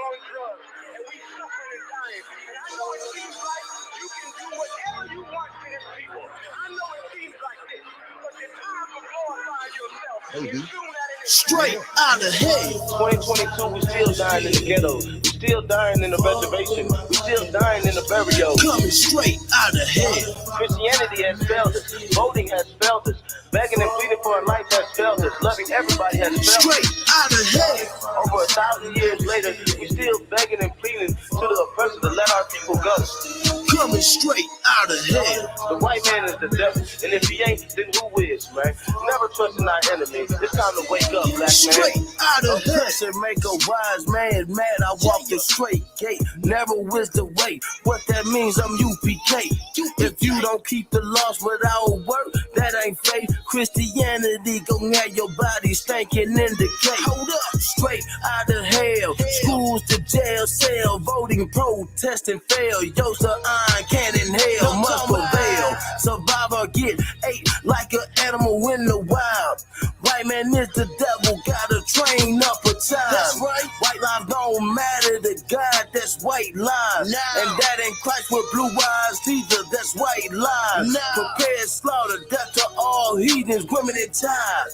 on drugs, and we suffering and dying. And I know it seems like you can do whatever you want to these people. I know it seems like this, but the time for glorifying yourself is soon at an end. Straight out of hell. 2022, we still dying in the ghetto. We still dying in the reservation. We still dying in the burial. Coming straight out of hell. Christianity has failed us. Voting has failed us. Begging and pleading for a life has failed us. Loving everybody has failed Straight us. out of hell. Over 1,000 years later, we still begging and pleading to the oppressor to let our people go. Coming straight out of hell. The white man is the devil, and if he ain't, then who is, man? Never trusting our enemy. It's time to wake up, black man. Straight out of hell. Oppressor make a wise man mad. I walk the straight gate, narrow is the way. What that means, I'm UPK. If you don't keep the laws without work, that ain't faith. Christianity gon' have your body stinking in the gate. Hold up, straight out of hell. Schools to jail cell, voting, protesting, fail. Yo, so iron cannon hell must prevail. Survivor get ate like an animal in the wild. White man is the devil, gotta train up a child. That's right. White lives don't matter to God, that's white lies. And that ain't Christ with blue eyes either, that's white lies. Prepare slaughter, death to all heathens, women and child.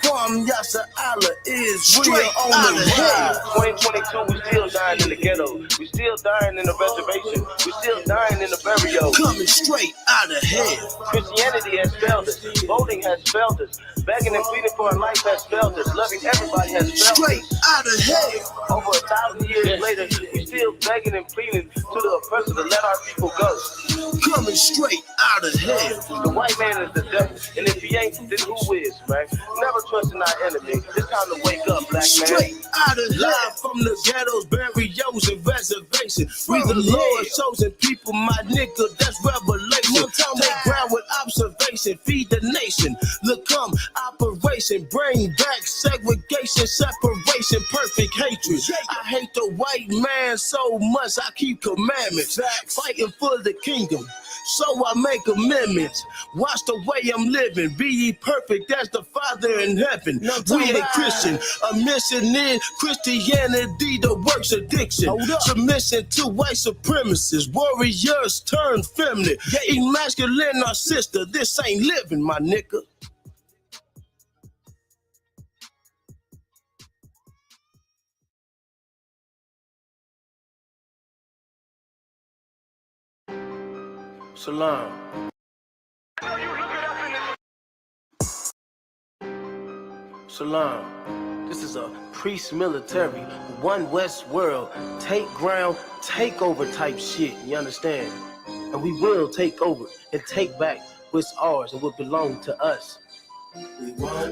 Kwam Yasha Allah is Straight real on the out rise. 2022, we still dying in the ghetto. We still dying in the reservation. We still dying in the burial. Coming straight out of hell. Christianity has failed us. Voting has failed us. Begging and pleading for a life has failed us. Loving everybody has failed Straight us. out of hell. Over 1,000 years later, we still begging and pleading to the oppressor to let our people go. Coming straight out of hell. The white man is the devil, and if he ain't, then who is, man? Never trusting our enemy. It's time to wake up, black man. Straight out of hell. Live from the ghettos, burials, and reservations. We the Lord chosen people, my nigga, that's revelation. Take ground with observation, feed the nation. Look, come, operation, bring back segregation, separation, perfect hatred. I hate the white man so much, I keep commandments. Fighting for the kingdom, so I make amendments. Watch the way I'm living, be ye perfect as the Father in heaven. We ain't Christian, a mission is Christianity, the works addiction. Submission to white supremacists, warriors turn feminine. Emasculate our sister, this ain't living, my nigga. Salam. Salam. This is a priest military, one West world, take ground, take over type shit, you understand? And we will take over and take back what's ours and what belongs to us.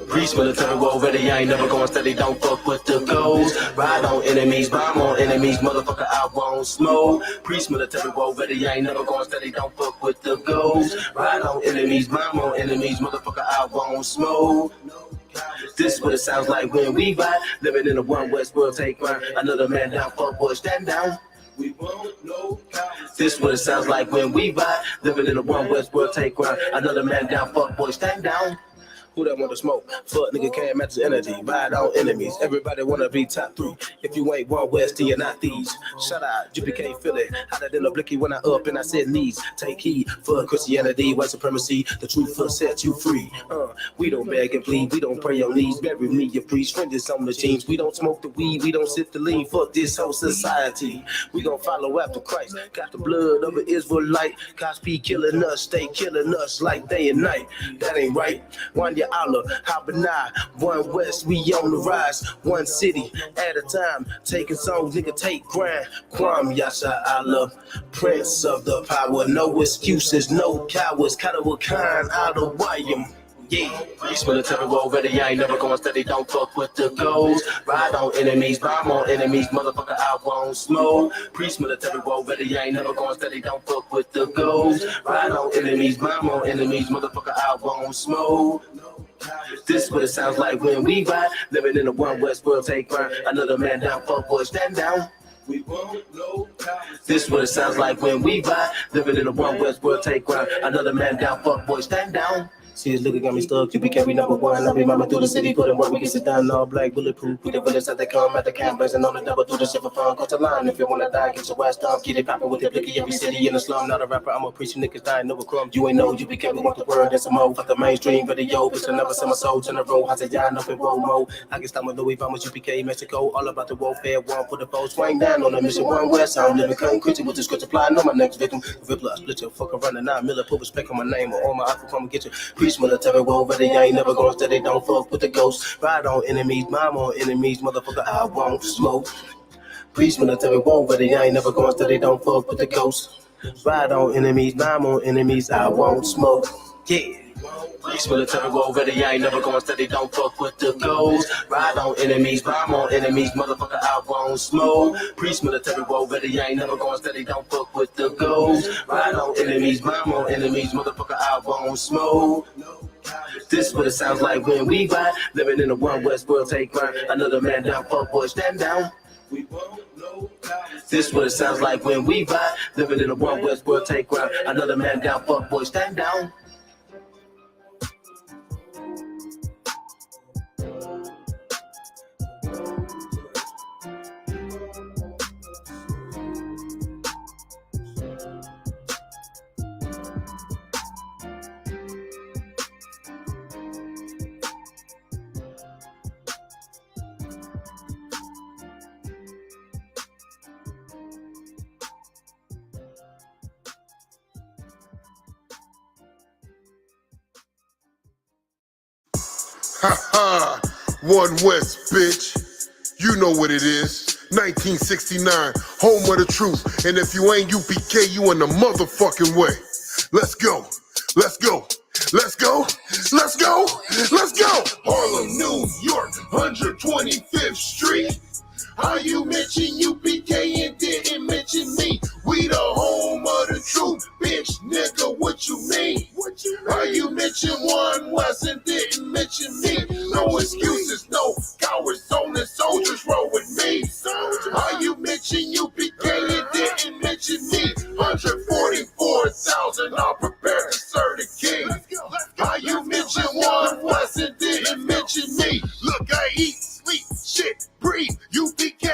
Priest military war ready, I ain't never going steady, don't fuck with the goals. Ride on enemies, bomb on enemies, motherfucker, I won't smoke. Priest military war ready, I ain't never going steady, don't fuck with the goals. Ride on enemies, bomb on enemies, motherfucker, I won't smoke. This is what it sounds like when we ride, living in a one West world, take ground. Another man down, fuck boy, stand down. We won't know. This is what it sounds like when we ride, living in a one West world, take ground. Another man down, fuck boy, stand down. Who that want to smoke? Fuck nigga can't match the energy. Ride on enemies. Everybody wanna be top 3. If you ain't one West, you're not thieves. Shout out, GPK feel it. Hotter than a blicky when I up and I said knees. Take heed for Christianity, white supremacy. The truth will set you free. We don't beg and plead. We don't pray on knees. Bury me, your priest. Friend is on the jeans. We don't smoke the weed. We don't sip the lean. Fuck this whole society. We gon' follow after Christ. Got the blood of an Israelite. Cosby killing us. Stay killing us like day and night. That ain't right. One Allah, Habanah, one West, we on the rise, one city at a time, taking songs, nigga, take ground. Kwam Yasha Allah, Prince of the power, no excuses, no cowards, Katawakan out of Wyam. Yeah, priest military war ready, I ain't never going steady, don't fuck with the goals. Ride on enemies, bomb on enemies, motherfucker, I won't smoke. Priest military war ready, I ain't never going steady, don't fuck with the goals. Ride on enemies, bomb on enemies, motherfucker, I won't smoke. This is what it sounds like when we ride, living in a one West world, take ground. Another man down, fuck boy, stand down. We won't know. This is what it sounds like when we ride, living in a one West world, take ground. Another man down, fuck boy, stand down. See his liquor got me stuck. UPK, we number one. I be mama through the city, putting work. We can sit down all black, bulletproof. We the realest that they come at the camp, blazing on the double through the shit for fun. Cut the line if you wanna die, get your ass down. Get it poppin' with the blicky. Every city in the slum. Not a rapper, I'm a preacher. Niggas dying over crumbs. You ain't know UPK, we want the word. That's a mo. Fuck the mainstream video. Bitch, I never sell my soul to the road. I say, yeah, up in roll mo. I can stop with Louis Vuitton, UPK, Mexico. All about the warfare. One for the foes. Swing down on the mission. One west. I'm living concrete with the script applying on my next victim. Ripple, split your fuck around the 9 miller. Put respect on my name or all my aqua come get you. Preach military war, but they ain't never gonna say they don't fuck with the ghosts. Ride on enemies, mom on enemies, motherfucker, I won't smoke. Preach military war, but they ain't never gonna say they don't fuck with the ghosts. Ride on enemies, mom on enemies, I won't smoke. Yeah. Preach military war, but they ain't never gonna say they don't fuck with the ghosts. Ride on enemies, mom on enemies, motherfucker, I won't smoke. Preach military war, but they ain't never gonna say they don't fuck with the ghosts. Ride on enemies, mom on enemies, motherfucker, I won't smoke. This what it sounds like when we ride, living in a one West world, take grind. Another man down, fuck boy, stand down. This what it sounds like when we ride, living in a one West world, take grind. Another man down, fuck boy, stand down. Ha! One West, bitch. You know what it is. 1969, home of the truth. And if you ain't UPK, you in the motherfucking way. Let's go. Let's go. Let's go. Let's go. Let's go. Harlem, New York, 125th Street. How you mention UPK and didn't mention me? We the home of the truth, bitch, nigga, what you mean? How you mention One West and didn't mention me? No excuses, no cowards on the soldiers roll with me. How you mention UPK and didn't mention me? 144,000 are prepared to serve the king. How you mention One West and didn't mention me? Look, I eat, sleep, shit, breathe, UPK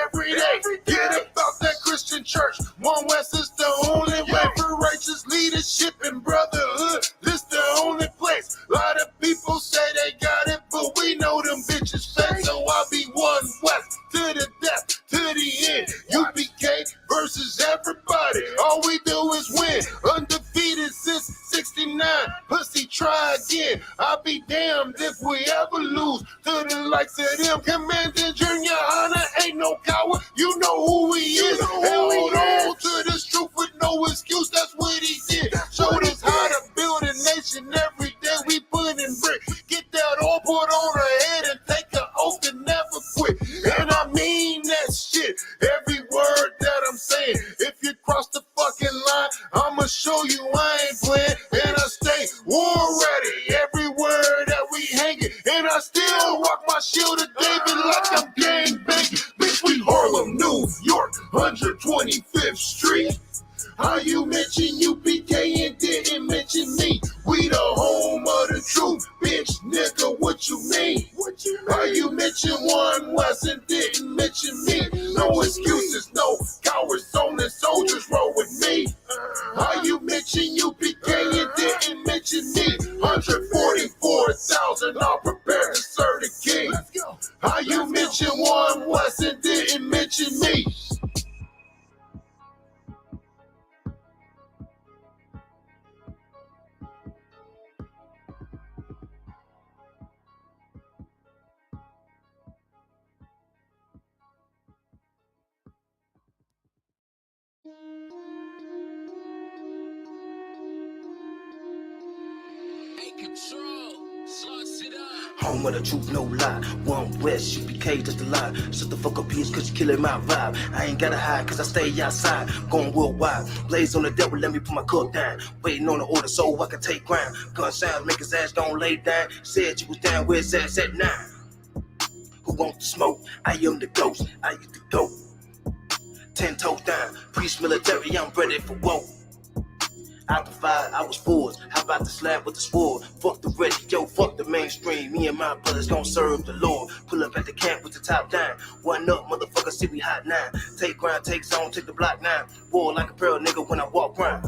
every day. Get about that Christian church. One West is the only way for righteous leadership and brotherhood. This the only place. A lot of people say they got it, but we know them bitches fake. So I'll be One West to the death, to the end. UPK versus everybody. All we do is win. Undefeated since 69. Pussy, try again. I'll be damned if we ever lose to the likes of them. Commander Junior Honor ain't no coward. You know who he is. Hold on to this truth with no excuse. That's what he did. Showed us how to build a nation every day. We put in brick. Get that all put on her head and take an oath and never quit. And I mean that shit. Every word that I'm saying. If you cross the fucking line, I'ma show you I ain't playing. And I stay war ready. Every word that we hanging. And I still rock my shield of David like I'm gang banging. Bitch, we Harlem, New York, 125th Street. How you mention UPK and didn't mention me? We the home of the truth, bitch, nigga, what you mean? How you mention One West and didn't mention me? No excuses, no cowards on the soldiers roll with me. How you mention UPK and didn't mention me? 144,000 are prepared to serve the king. How you mention One West and didn't mention me? Home of the truth, no lie. One West, UPK, just a lie. Shut the fuck up, bitch, cause you killing my vibe. I ain't gotta hide, cause I stay outside. Going worldwide. Blaze on the devil, let me put my cup down. Waiting on the order so I can take ground. Gun sounds make his ass don't lay down. Said you was down, where's his ass at now? Who want the smoke? I am the ghost, I used to go. 10 toes down, priest military, I'm ready for war. After 5 hours forwards, how about the slab with the sword? Fuck the radio, fuck the mainstream. Me and my brothers gon' serve the Lord. Pull up at the camp with the top down. One up, motherfucker, see we hot now. Take ground, take zone, take the block now. War like a pearl nigga when I walk round.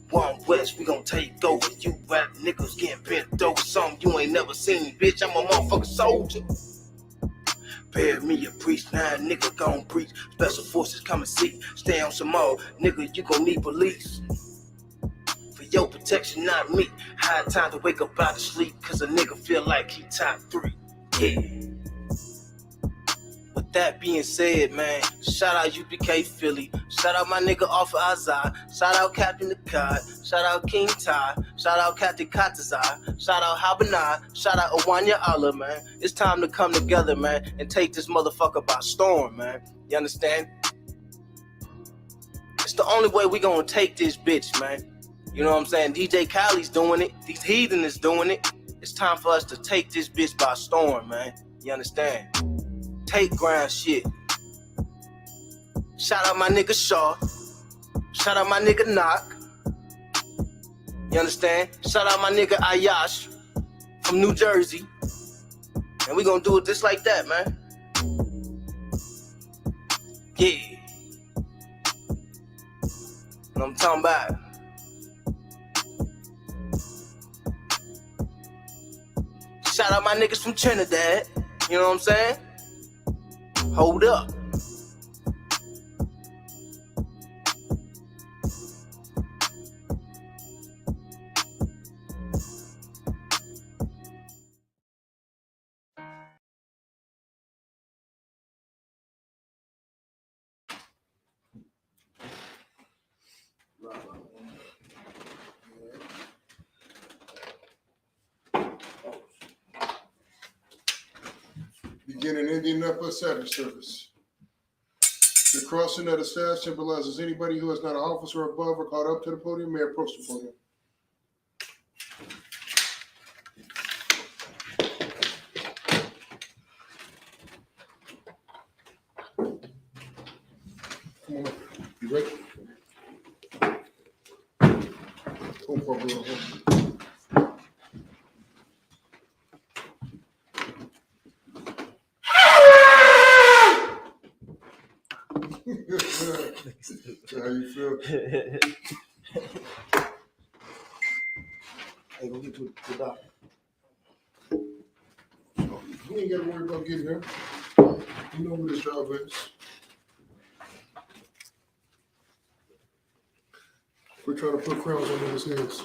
One West, we gon' take over. You rap niggas getting bent over. Something you ain't never seen, bitch. I'm a motherfucking soldier. Bear me a priest, now nigga gon' preach. Special forces come and see. Stay on some more, nigga, you gon' need police. For your protection, not me. High time to wake up out of sleep, cause a nigga feel like he top 3. Yeah. With that being said, man, shout out UPK Philly, shout out my nigga Offer Azar, shout out Captain Nakad, shout out King Ty, shout out Captain Katazai, shout out Habanai, shout out Awanya Allah, man. It's time to come together, man, and take this motherfucker by storm, man. You understand? It's the only way we gonna take this bitch, man. You know what I'm saying? DJ Khaled's doing it, these heathen is doing it. It's time for us to take this bitch by storm, man. You understand? Take ground shit. Shout out my nigga Shaw. Shout out my nigga Knock. You understand? Shout out my nigga Ayash from New Jersey. And we gonna do it just like that, man. Yeah. What I'm talking about. Shout out my niggas from Trinidad. You know what I'm saying? Hold up. Beginning Indianapolis Sabbath service. The crossing of the staff symbolizes anybody who is not an officer above or called up to the podium may approach the podium. Come on up. You ready? Home for home. How you feel? Hey, go get to the doctor. You ain't got to worry about getting here. You know where this job is. We're trying to put crowns on his heads.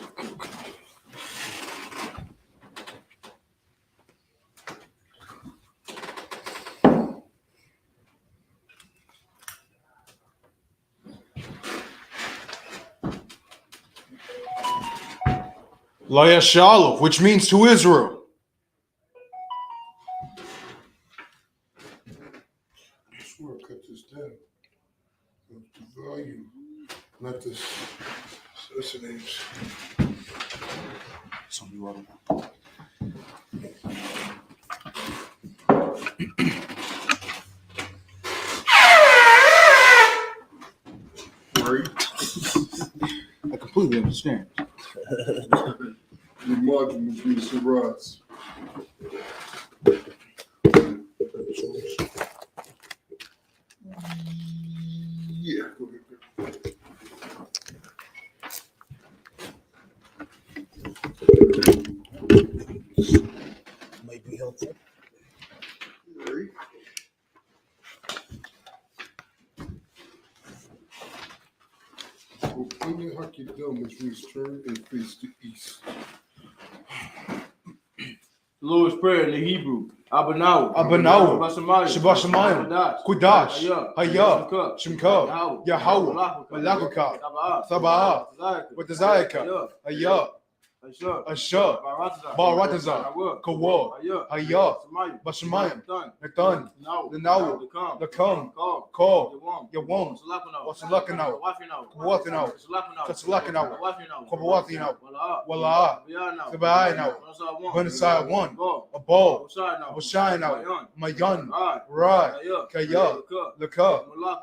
Layashalov, which means to Israel. I swear I cut this down. The volume, not this. So that's the names. Some you are. Right? I completely understand. Your margin will be surprised. Yeah. Might be helpful. Right. Opinion Hakidom, which means turn and face the east. Lord's Prayer in the Hebrew. Abanaw. Abanaw. Shabbat Shemayim. Kudash. Haya. Shemka. Yahweh. Malakaka. Sabah. With the Zayaka. Haya. Asha. Baratazar. Kawa. Haya. Bashamayim. Nathan. Lanaw. Lakam. Ko. Yawam. Wasalakanaw. Kawathanaw. Kasalakanaw. Kawathinaw. Wala. Sabayanaw. Venasai one. A ball. Washayanaw. Mayan. Rai. Kaya. Laka.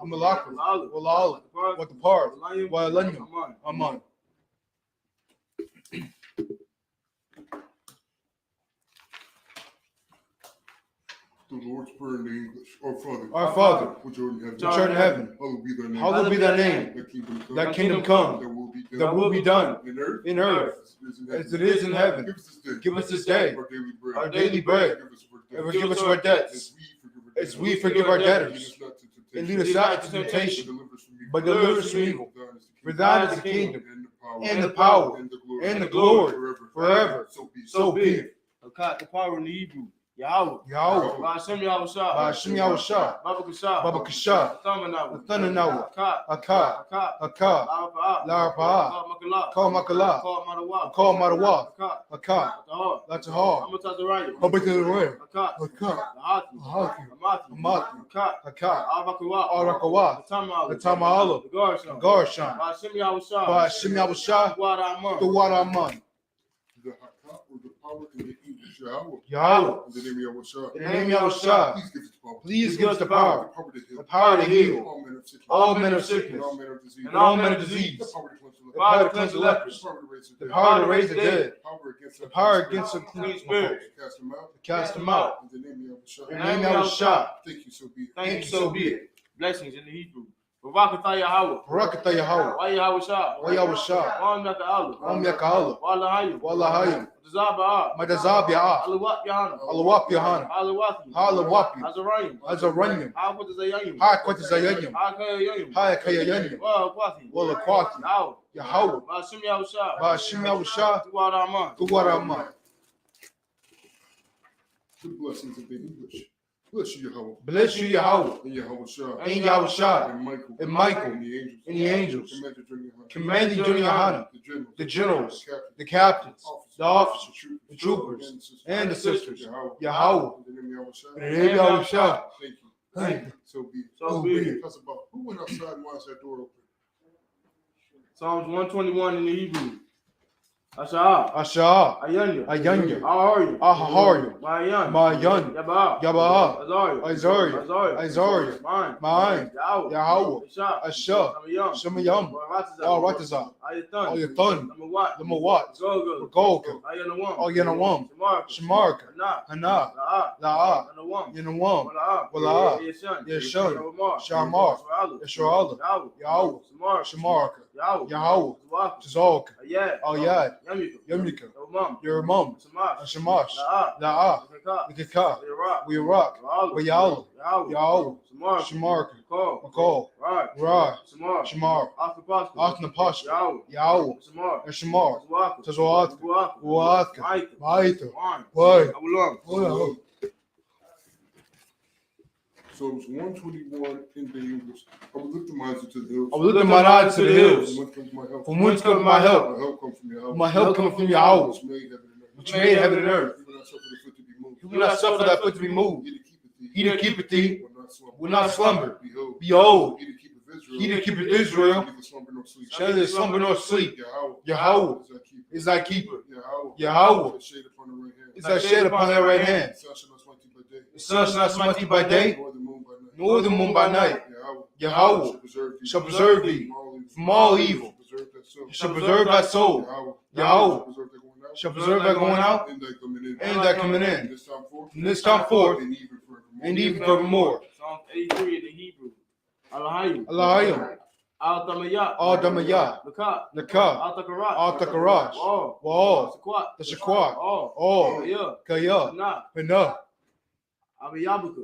Amalaka. Walala. What the part. Walanyam. Aman. The Lord's Prayer in the English. Our Father, which art in heaven. which art in heaven, Hallowed be thy name. hallowed be thy name. Thy kingdom come. Thy kingdom come. Thy will be done. That will be done In earth. as it is in heaven. Give us this day. Give us this day Our daily bread. and forgive us our debts, as we forgive our debtors. And lead us not into temptation, but deliver us from evil. For thine is the kingdom, and the power, and the glory, forever. So be it. The power in the Hebrew. Yahweh. Yahweh. Ba'ashem Yahushua. Ba'ashem Yahushua. Baba Kasha. Baba Kasha. Thumanawa. Nathanawa. Akkad. Akkad. Akkad. Akkad. La'arpa'a. La'arpa'a. Makala. Call Makala. Call Madawa. Call Madawa. Akkad. Akkad. Tahar. Latahar. Amatazaraya. Habatazaraya. Akkad. Akkad. Lahati. Lahati. Amati. Amati. Akkad. Akkad. Arakawa. Arakawa. Tamala. Tamala. The Garshan. Garshan. Ba'ashem Yahushua. Ba'ashem Yahushua. Wada Aman. The water Aman. The Hakah or the power in the English. Yahweh. Yahweh. In the name of Yahushua. In the name of Yahushua. Please give us the power. Please give us the power. The power to heal. The power to heal. All men of sickness. All men of sickness. And all men of disease. And all men of disease. The power to cleanse the The lepers. power to cleanse the lepers. The The power to power to raise the dead. The power against unclean spirits. To cast them out. To cast them out. In the name of Yahushua. In the name of Yahushua. Thank you, so be it. Thank you, so be it. Blessings in the Hebrew. Barakatah Yahweh. Barakatah Yahweh. Wa Yahushua. Wa Yahushua. Wa Amyaka Allah. Amyaka Allah. Wa Lahayim. Wallahayim. Zaba'a. Madazabia. Alawat Yahana. Alawap Yohana. Alawati. Alawapi. Azarayim. Azaranyim. Hakwatazayayim. Hakwatazayanyim. Hakayayim. Hayakayanyim. Wa Akwati. Wallakwati. Yahweh. Yahweh. Ba'ashem Yahushua. Ba'ashem Yahushua. Wada Aman. Tuwaraman. The blessings of the English. Bless you, Yahweh. Bless you, Yahweh. And Yahushua. And Yahushua. And Michael. And Michael. And the angels. And the angels. Commanded during your Commanding during Yohana. The The generals. generals. The captains. The officers. The troopers. And the sisters. Yahweh. In the name of Yahushua. In the name of Yahushua. Thank you. Thank you. So be it. So be it. Tell us about who went outside and watched that door open. Psalms 121 in the Hebrew. Asha. Asha. Ayanya. Ayanya. Ahari. Ahari. Mayan. Mayan. Yaba'a. Yaba'a. Azariah. Isaiah. Isaiah. Isaiah. Mine. Mine. Yahweh. Yahweh. Asha. Asha. Samayam. Shemayam. Al-Ratazah. Ayatan. Ayatan. Lamawat. Lamawat. Gogo. Golga. Ayanawam. Ayanawam. Shamarka. Shamarka. Hana. Hana. La'a. La'a. Anawam. Yanawam. Wala'a. Wala'a. Yeshan. Yeshan. Shamar. Shamar. Yisrael. Yisrael. Yahweh. Yahweh. Samar. Shamarka. Yahweh. Yahweh. Zawaka. Tazalka. Ayad. Ayad. Yamika. Yamika. Yomam. Yeramam. Samash. Shamash. La'a. La'a. Zakah. Nikaka. Iraq. We rock. Wayala. Yahweh. Yahweh. Samar. Shamarka. Call. McCall. Right. Ra. Samar. Shamar. Athapashka. Athnapashka. Yahweh. Yahweh. Samar. And Shamar. Zawaka. Tazawaka. Zawaka. Waaka. Maita. Maita. Wine. Why? Abulam. Oh, Psalms 121 in the English. I will lift my eyes to the hills. I will lift my eyes to the hills. From whence comes my help? From whence comes my help? My help comes from Yahweh. My help cometh from Yahweh, Which made heaven and earth. which made heaven and earth. He will not suffer the foot to be moved. He will not suffer thy foot to be moved. He that keepeth thee Will not slumber. Behold, Behold, he that keepeth he that keepeth Israel neither slumber nor sleep. shall neither slumber nor sleep. Yahweh Yahweh is thy keeper. Yahweh Yahweh is shade upon the right hand. is thy shade upon thy right hand. The sun shall not smite thee by day, The sun shall not smite thee by day, nor the moon by night. nor the moon by night. Yahweh Yahweh shall preserve thee from all evil. He Shall preserve thy soul. Yahweh shall preserve thy going out and thy coming in. and thy coming in. From this time forth And even forevermore. Psalm 83 in the Hebrew. Alahayim. Allahayim. Al-Damayat. Al-Damayat. Lakat. Nakah. Al-Takarat. Al-Takarash. Wa'al. Wa'al. Sakwat. The Shaquat. All. All. Kaya. Kaya. Nah. Panah. Abiyabuka.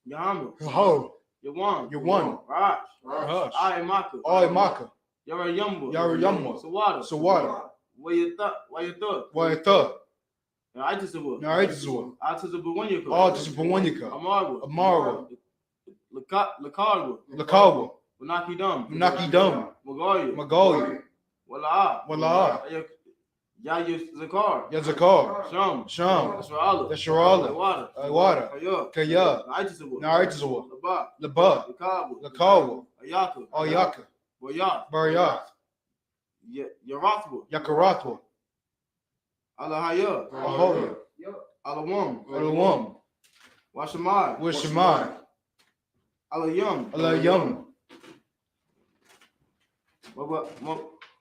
Yahama. Ho. Yawan. Yawan. Rash. Rash. Ayamaka. Maka. Yarayamba. Yarayamba. Sawada. Sawada. Wayata. Wayatha. Aitisawa. Naitazua. Atisabawanyaka. All Tisapawanyaka. Amarwa. Amarwa. Lakarwa. Lakawa. Nakidam. Nakidam. Magalia. Magalia. Wala'a. Wala'a. Yaya Zakar. Yazakar. Sham. Sham. Nasrallah. Nasrallah. Iwada. Iwada. Kaya. Kaya. Naitisawa. Naitazua. Laba. Laba. Lakawa. Lakawa. Ayaka. Ayaka. Boyat. Bariath. Yarathwa. Yakaratwa. Alahaya. Ahoya. Alawam. Alawam. Washamai. Wishimai. Alayam. Alayam.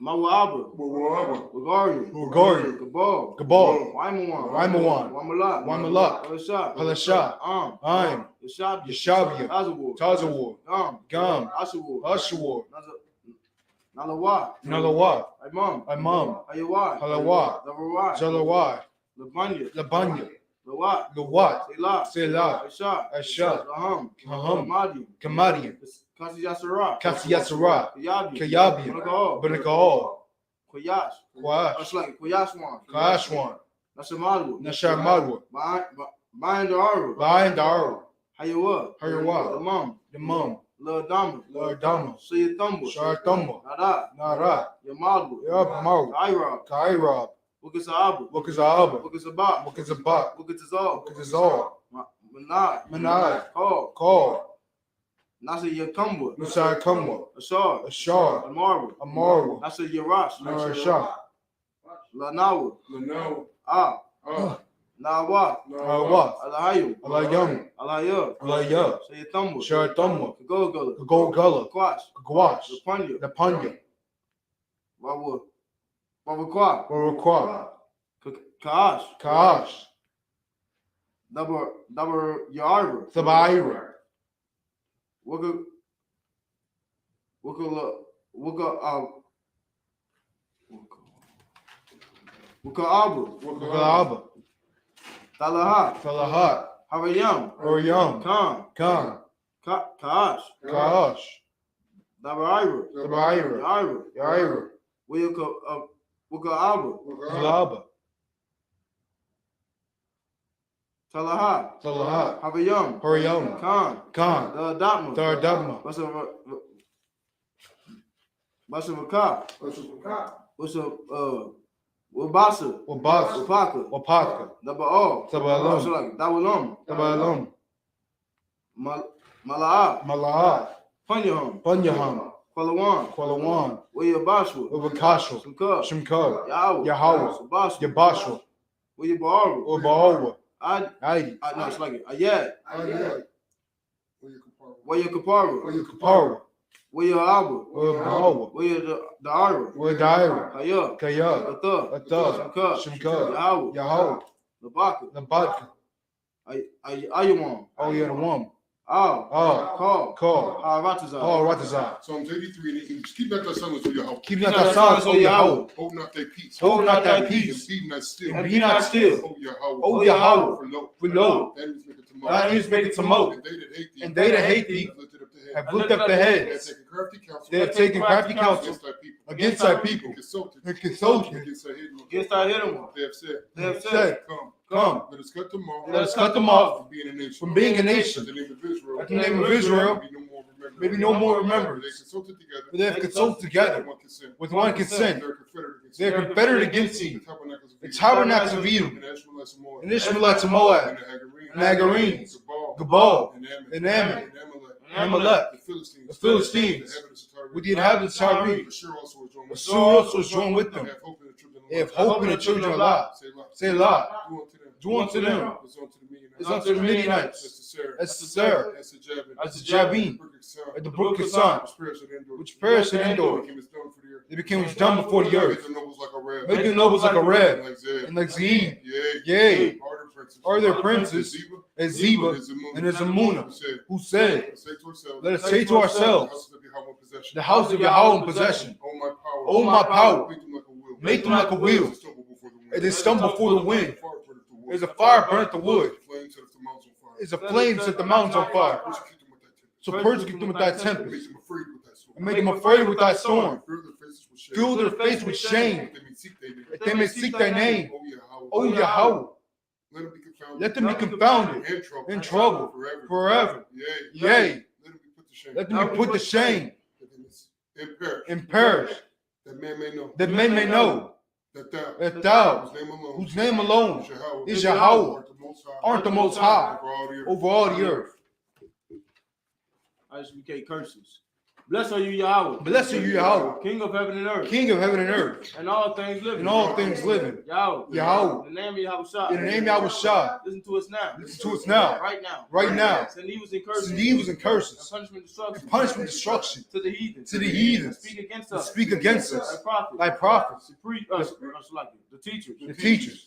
Mawaba, Wagaria, Bulgaria, Gabal, Gabal, Waimawan, Waimawan, Wamalak, Wamalak, Palashah, Palashah, Am, Aim, Yashabia, Yashabia, Tazawar, Tazawar, Gam, Gam, Ashawar, Ushawar, Nalawa, Nalawa, Imam, Imam, Hayawat, Halawat, Zawawat, Zalawat, Labanya, Labanya, Lawat, Lawat, Selah, Selah, Aisha, Asha, Laham, Kaham, Mahdi, Kamadian, Kasi Yasara, Kasi Yatsara, Kayabi, Kayabian, Benakahol, Koyash, Kwash, like Koyashwan, Kashwan, Nasamalu, Nashamadwa, Bind the Aru, Lion Daru, Hayawa, Hayawat, the the Mum, Lord Dama, Lord Dama, Say Thumba, Sharthumba, Nada, Nara, Yamalu, Yabmau, Ira, Kairab, Wukasabu, Wukazaba, Wukasabak, Wukazabak, Wukazazal, Wukazal, Manad, Manad, Call, Call, Nasa Yakumba, Nusai Kumwa, Ashar, Ashar, Amarwa, Amarwa, Nasa Yarash, Narasha, Lanawa, Nawa, Nawa, Alahayu, Alayam, Alaya, Alaya, Say Thumba, Sharthumba, Gogula, Gogala, Quash, Gwash, Lapanya, Napanya, Wawa, Wawakwa, Warukwa, Kaash, Kaash, Double Yarva, Sabaira, Waka Abu, Wakalaba, Talaha, Salahat, Havayam, Oriam, Khan, Khan, Kaash, Kaash, Dabaira, Sabaira, Yaira, Yaira, Waka Abu, Kalaba, Talaha, Salahat, Havayam, Horiam, Khan, Khan, Datma, Daradagma, Basavaka, Wabasa, Wabas, Wapaka, Wapaka, Daba'al, Sabalum, Dawalum, Sabalum, Mala'a, Malahat, Panyaham, Punyaham, Kwalawan, Kwalawan, Wayabashwa, Ubakasha, Sumka, Shimka, Yahweh, Yahweh, Sabashwa, Yabashwa, Wayabaru, Ubaowa, Adi, Aidi, no, it's like it, Ayat, Wayakaparu, Uyukapara, Wayahabu, Ubaowa, Wayadaira, Udaira, Kaya, Kaya, Ata, Ata, Shimka, Yahweh, Yahweh, Labaka, Labadka, Ayawam, Oyedawam, Call, Haratazar, Haratazar. Psalms 83 in the English. Keep not thy silence, O Yahweh. Keep not thy silence, O Yahweh. Hold not thy peace. Hold not thy peace. And be not still. And be not still. O Yahweh. O Yahweh. For lo, For lo, the enemies make it to thy moat. enemies make it to moat. And they that hate And they thee that hate thee have lifted up their heads. They have taken crafty counsel against thy people. and consulted against our hidden one. They have said, said, Come, let us cut them off. Let us cut them off from being a nation. from being a nation. At the name of Israel. At the name of Israel, Maybe no more remembrance. for they have consulted together with one consent. They are confederate against thee. The tabernacles of Edom, and Ishmaelites of Moab, and Agarenes, Gabal, and Ammon, and Amalek, the Philistines, with the inhabitants of Tyre. Assur also is joined with them. They have hope in the children of Lot. Selah. Do unto them as unto the Midianites, as to Sarah, as to Jabin, at the brook of Son, which perished at Endor. They became as dumb before the earth, making nobles like a Reb, and like Zeeb. Yea, are their princes as Zeba and as Amunah, who said, Let us say to ourselves, the house of Yahweh in possession. O my power, make them like a wheel. And they stumble before the wind. There's a fire burnt the wood. There's a flame set the mountains on fire. So persecute them with thy tempest, and make them afraid with thy storm. Fill their face with shame, that they may seek thy name. O Yahweh, let them be confounded, in trouble, forever. Yea, let them be put to shame, and perish, that men may know that thou, whose name alone is Yahweh, art the most high over all the earth. ISUK curses. Blessed are you, Yahweh. Blessed are you, Yahweh. King of heaven and earth. King of heaven and earth. And all things living. And all things living. Yahweh. Yahweh. In the name of Yahweh. In the name of Yahweh. Listen to us now. Listen to us now. Right now. Right now. Send evils and curses. Send evils and curses. And punishment destruction. And punishment destruction. To the heathen. To the heathens. Speak against us. Speak against us. Thy prophets. Thy prophets. The teachers. The teachers.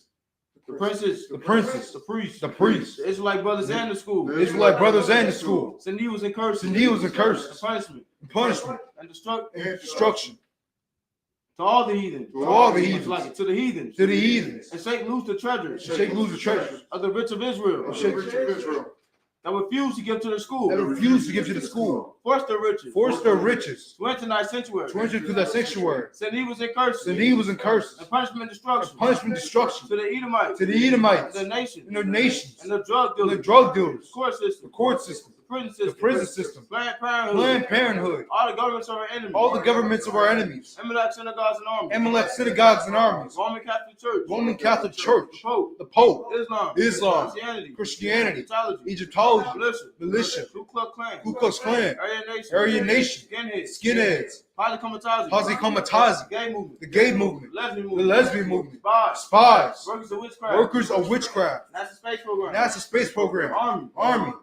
The princes. The princes. The priests. The priests. The Israelite brothers and the school. The Israelite brothers and the school. Send evils and curses. Send evils and curses. And punishment. And punishment. And destruction. To all the heathens. To all the heathens. To the heathens. To the heathens. And shake loose the treasures. And shake loose the treasures. Of the rich of Israel. And shake Israel. That refuse to give to the school. That refuse to give to the school. Force their riches. Force their riches. To enter thy sanctuary. To enter to thy sanctuary. Send evils and curses. Send evils and curses. And punishment destruction. And punishment destruction. To the Edomites. To the Edomites. And the nations. And the nations. And the drug dealers. And the drug dealers. The court system. The court system. The prison system. The prison system. Planned Parenthood. Planned Parenthood. All the governments of our enemies. All the governments of our enemies. Amalek synagogues and armies. Amalek synagogues and armies. Roman Catholic Church. Roman Catholic Church. The Pope. The Pope. Islam. Christianity. Egyptology. Egyptology. Militia. Ku Klux Klan. Aryan Nation. Skinheads. Posse Comitazi. Gay movement. The gay movement. Lesbian The lesbian movement. Spies. Spies. Workers of witchcraft. Workers of witchcraft. NASA space program. NASA space program. Army.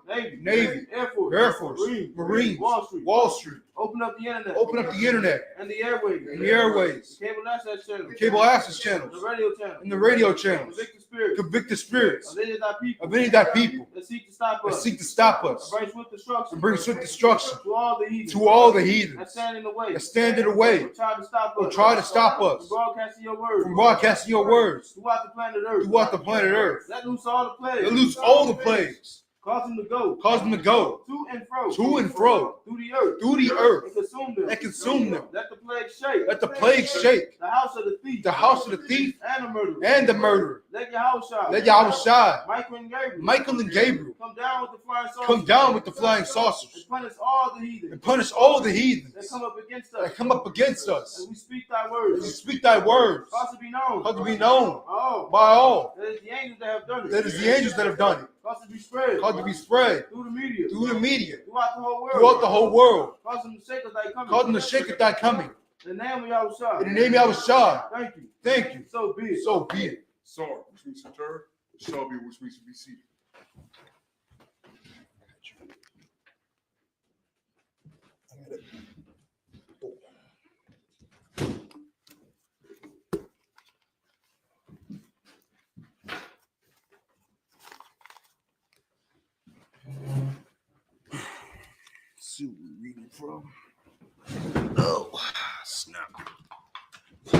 Navy. Air Force. Air Force. Marines. Wall Street. Open up the internet. Open up the internet. And the airways. And the airways. The cable access channels. The cable access channels. The radio channels. And the radio channels. Convict the spirits. Convict the spirits of any of thy people. of any of thy people That seek to stop that us. seek to stop us. And bring swift destruction. And bring swift destruction To all the heathens. to all the heathens That stand in the way. that stand in the way Or try to stop or us. try to stop us From broadcasting your words. from broadcasting your words Throughout the planet Earth. throughout the planet Earth. Let loose all the plagues. Let loose all the plagues. Cause them to go. Cause them to go To and fro. to and fro Through the earth. through the earth And consume them. and consume them. Let the plague shake. Let the plagues shake The house of the thief. the house of the thief And the murderer. and the murderer. Let your house shine. Let Yahweh shine. Michael and Gabriel. Michael and Gabriel Come down with the flying saucers. come down with the flying saucers And punish all the heathens. and punish all the That heathens come up against us. that come up against us. As we speak thy As words. you speak thy words, Cause to be known. cause to be known Oh. by all. That is the angels that have done it. That is the angels that have done it. Cause to be spread. Cause to be spread Through the media. through the media, Throughout the whole world. throughout the whole world. Cause them to shake as they come. Cause them to shake at thy coming. In the name of Yahushua. In the name of Yahweh. Thank you. Thank you. So be it. So be it. Sorry, which means to turn. Shall be, which means to be seated. Let's see what we're reading from. Oh, snap. So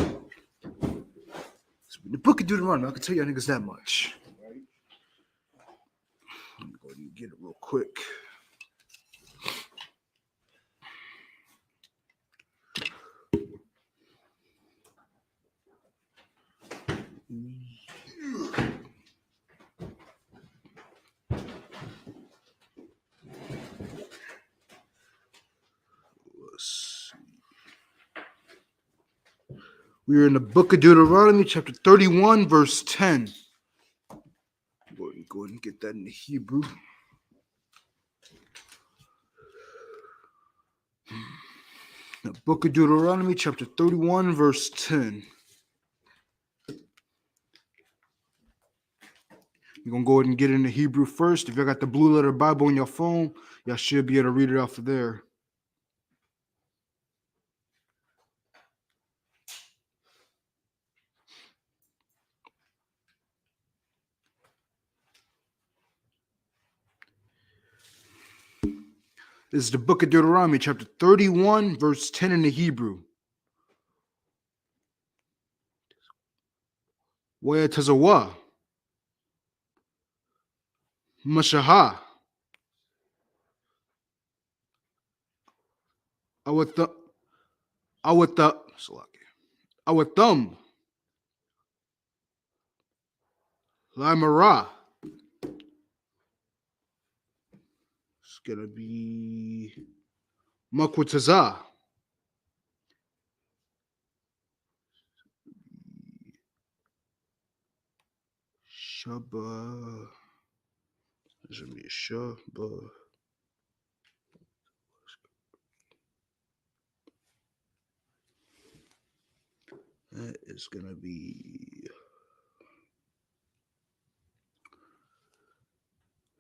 in the book of Deuteronomy, I can tell y'all niggas that much. Right? Let me go ahead and get it real quick. We are in the book of Deuteronomy, chapter 31, verse 10. Go ahead and get that in the Hebrew. The book of Deuteronomy, chapter 31, verse 10. We're going to go ahead and get it in the Hebrew first. If y'all got the blue letter Bible on your phone, y'all should be able to read it off of there. This is the book of Deuteronomy, chapter 31, verse 10 in the Hebrew. Waya tazawa. Mashaha. Awathum. Lamara. It's gonna be Makwataza. Shaba. There's gonna be a Shaba. That is gonna be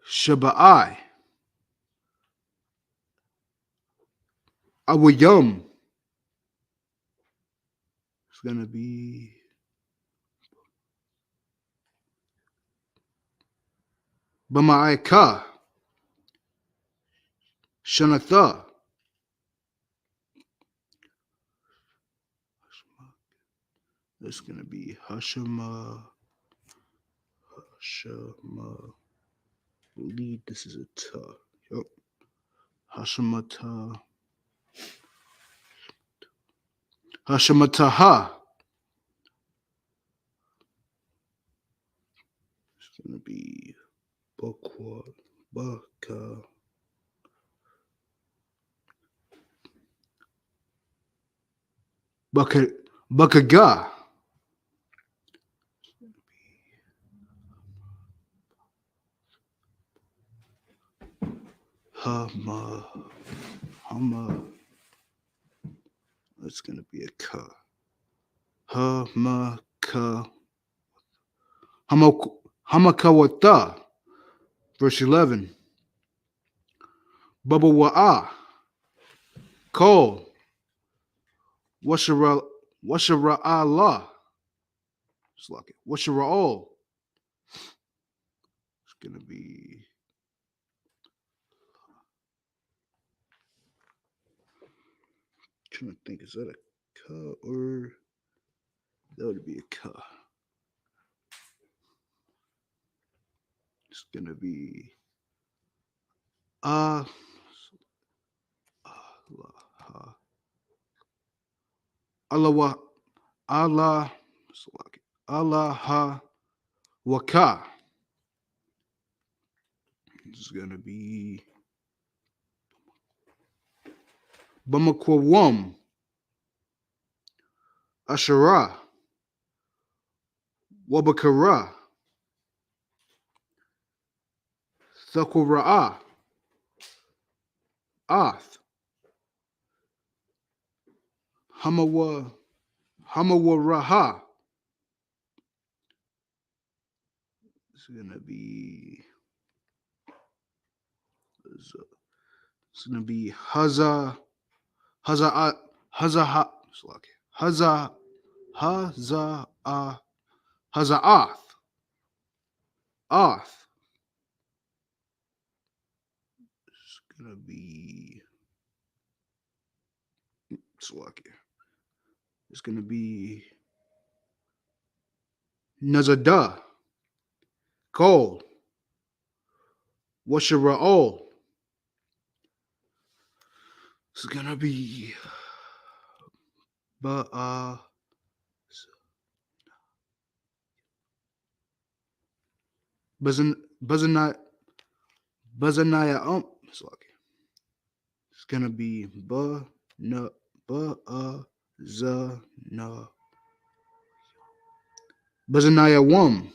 Shabba'i. Awayum. It's gonna be Bama'ika. Shanatha. It's gonna be Hashama. Hashama. I believe this is a ta. Yup. Hashamata. Hashamataha. It's gonna be Bakwa. Baka. Bakaga. Hama. Hama. It's gonna be a ka. Hamaka. Hamakawata. Verse 11. Baba wa'a. Call. Washara Allah. It's like it. Washara all. It's gonna be trying to think, is that a ka or that would be a ka? It's gonna be Allah. Allah. Allah. It's like it. Allah waka. It's gonna be Bamakwawam. Ashara. Wabakara. Thakura'a. Ath. Hamawaraha. It's gonna be Haza Haza Haza Haza Hazaath. Ath. It's gonna be It's gonna be Nazada. Call. Washara'ol. It's gonna be Bazanaya. It's gonna be Bazanaya 1,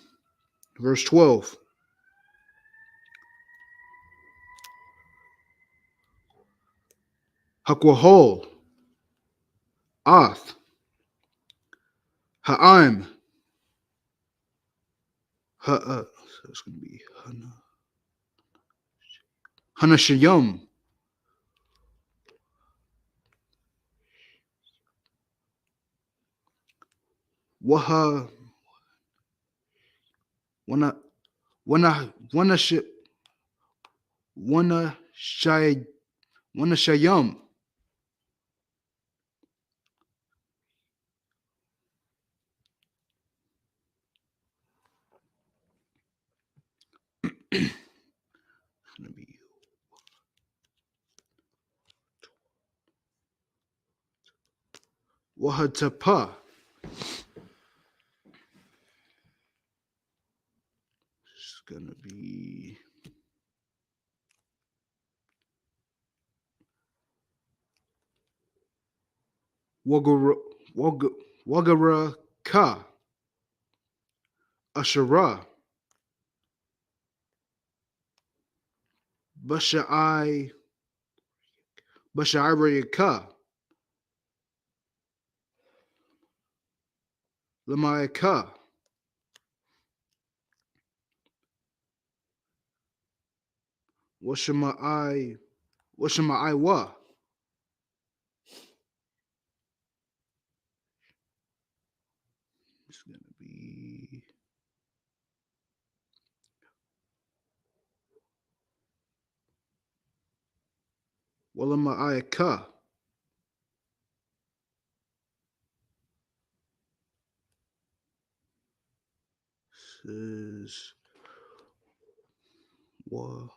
verse 12. Hakwahol. Ath. Ha'im. So it's gonna be Hanashayum. Waha Wana Shayum. It's gonna be Wahatapa. It's gonna be Wagara Ka. Ashara. Bashai Ka. Lamaika. Washamai wa. It's gonna be Walamaika. Says nope.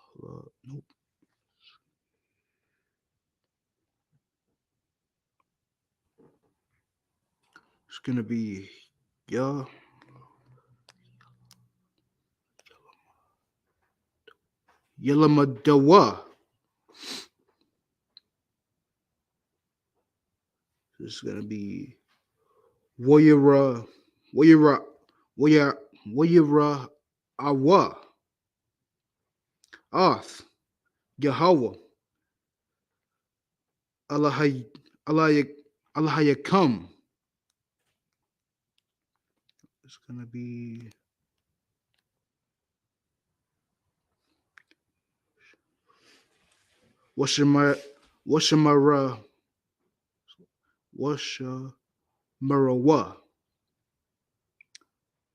It's gonna be Yelamadawa. It's gonna be Wayara Awa. Oth. Yahweh. Allahayakam. It's gonna be Washamara Washamarawa.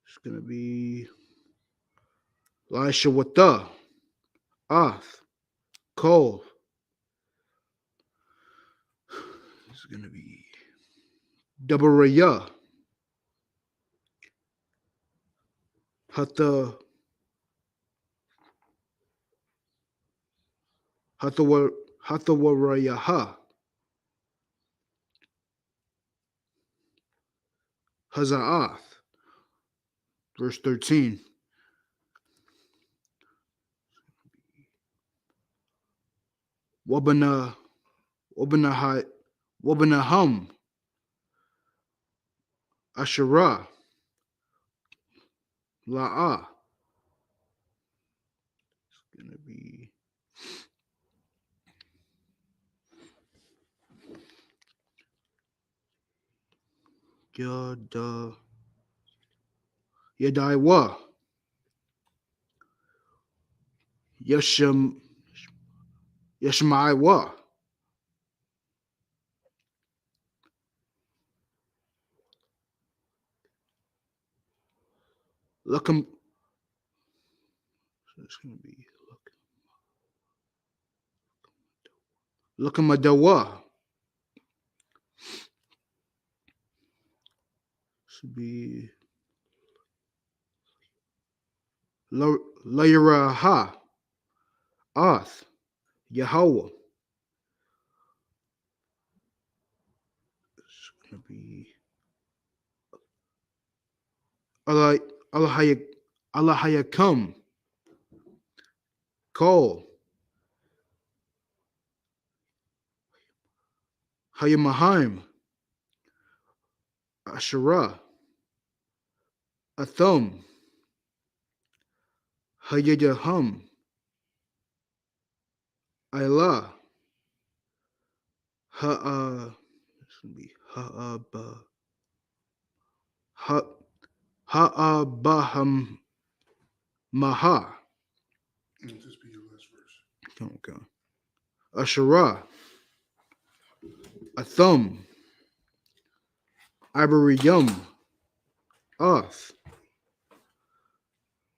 It's gonna be Lishawata. Oth. Kol. It's gonna be Dabaraya. Hatawarayaha. Hazaath. Verse 13. Wabanaham. Asherah. La'ah. It's gonna be Yadaiwa. Yashmaiwa. Lakam. So it's gonna be Lakamadawa. Should be Layaraha. Oth. Yahweh. It's gonna be Allahayakam. Kol. Hayamahaim. Asherah. Atham. Hayadaham. Ilah. This gonna be Ha'abaham Maha. Just be your last verse. Okay. Asherah. Atham. Iberiyum. Oth.